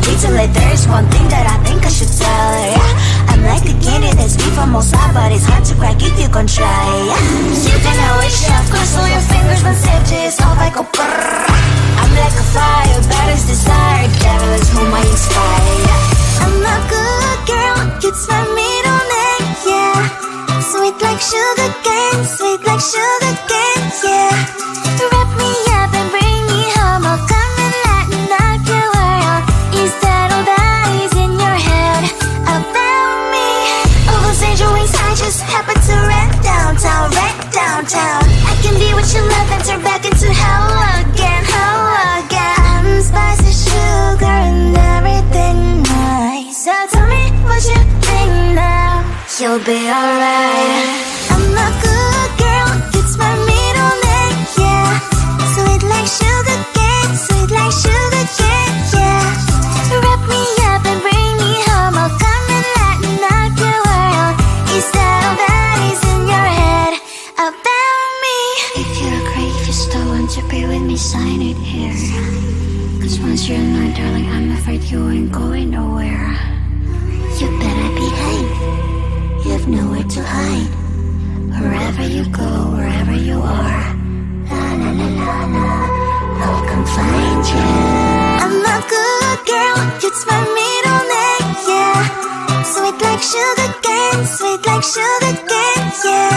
Wait till it, there's one thing that I think I should tell her, yeah. I'm like a candy that's sweet from outside, but it's hard to crack if you gon' try, yeah. You can always chef, cross all your fingers when safety is off, I go brrrr. I'm like a fire, bad as desire, devil is whom I inspire, yeah. I'm a good girl, it's my middle name, yeah. Sweet like sugar cane, sweet like sugar cane, yeah. Wrap me up and bring me home, I'll come and lighten up your world. Is that all that is in your head about me? All those angel wings I just happen to rent downtown, I can be what you love and turn back into hell again, I'm spicy sugar and everything nice. So tell me what you think now, you'll be alright. I'm a good girl, it's my middle name, yeah. Sweet like sugar cane, sweet like sugar cane, yeah. Wrap me up and bring me home, I'll come and lighten up your world. Is that all that is in your head about me? If you're great, if you still want to be with me, sign it here. Cause once you're mine, darling, I'm afraid you ain't going nowhere. You better behave, you have nowhere to hide. Wherever you go, wherever you are, la la la la la, I'll come find you. I'm a good girl, it's my middle name, yeah. Sweet like sugar cane, sweet like sugar cane, yeah.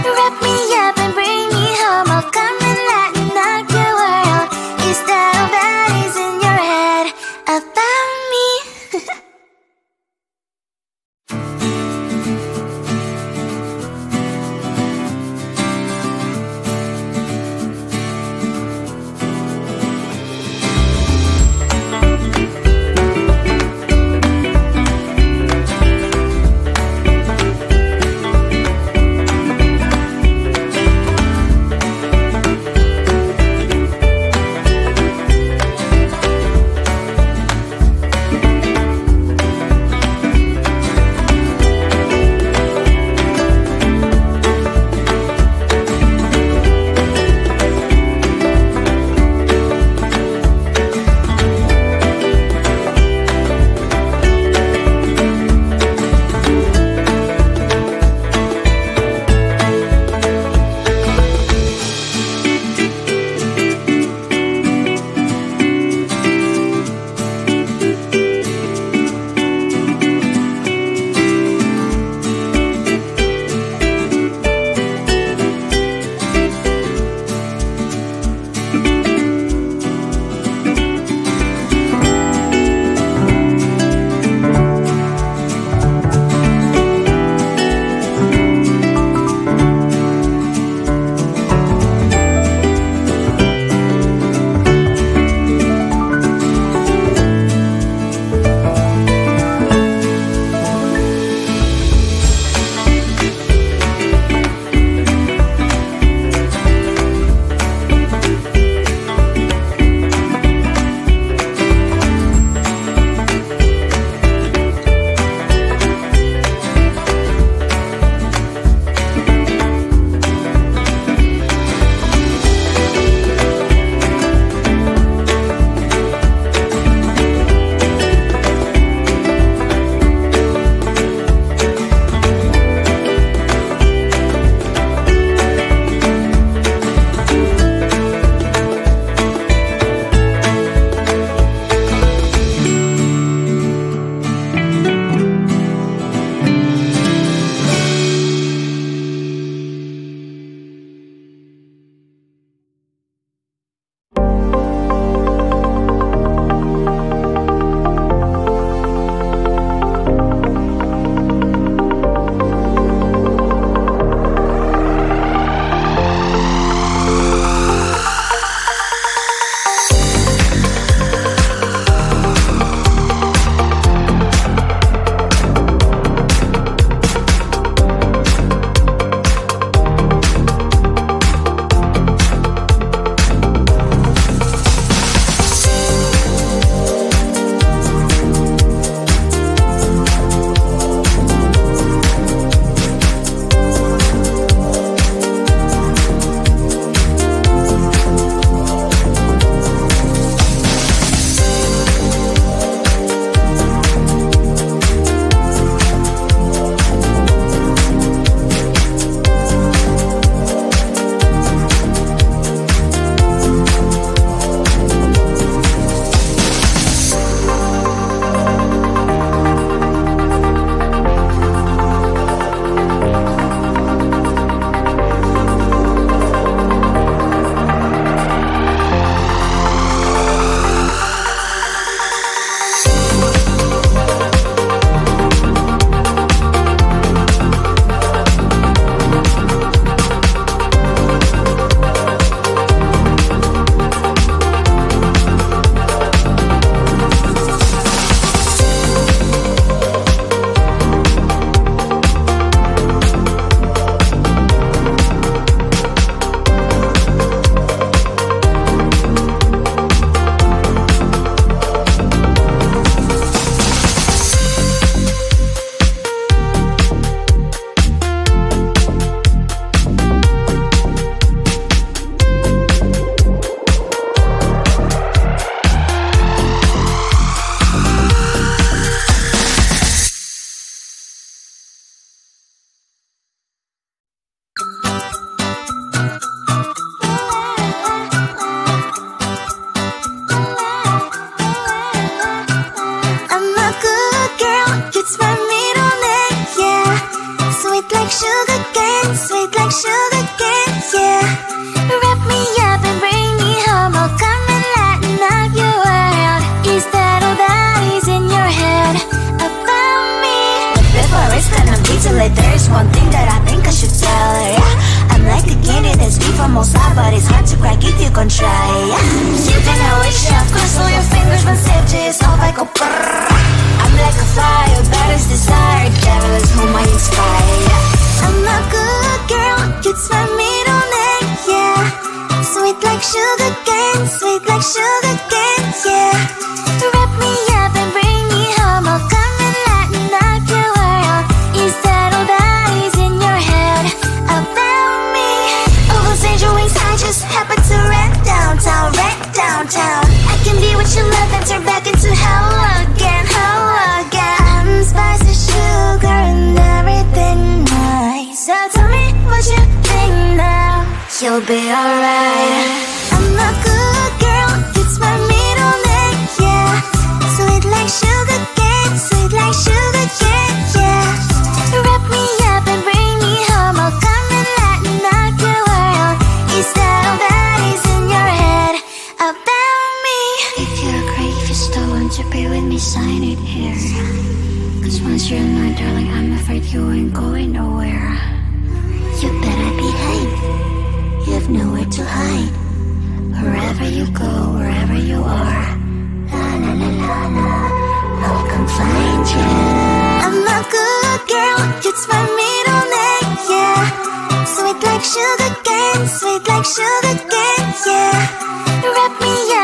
Wrap me up and bring me home, I'll come and lighten up your world. Is that all that is in your head about me? sugar cane, sweet like sugar cane, yeah. Wrap me up and bring me home, I'll come and lighten up your world. Is that all that is in your head about me? But before it's gonna be too late, there's one thing that I think I should tell her, yeah. I'm like a candy that's sweet from outside, but it's hard to crack if you can try, yeah. You can always shove, crystal your fingers when sip just off like a brrrr. I'm like a fire, that is desire, devil is whom I inspire, yeah. I'm a good girl, it's my middle name, yeah. Sweet like sugar cane, sweet like sugar cane, yeah. Wrap me up and bring me home, I'll come and lighten up your world. Is that all that is in your head about me? Overstage your wings, I just happen to rent downtown, I can be what you love and turn back into hell again, I'm spicy sugar and everything nice. So tell me what you think now, you'll be alright. I'm a good girl, it's my middle name, yeah. Sweet like sugar cane, sweet like sugar cane, yeah. Wrap me up and bring me home, I'll come and lighten up your world. Is that all that is in your head about me? If you're great, if you still want to be with me, sign it here. Cause once you're not, darling, I'm afraid you ain't going nowhere. You better behave, you have nowhere to hide. Wherever you go, wherever you are, la la la la la, I'll come find you. I'm a good girl, it's my middle name, yeah. Sweet like sugar cane, sweet like sugar cane, yeah. Wrap me up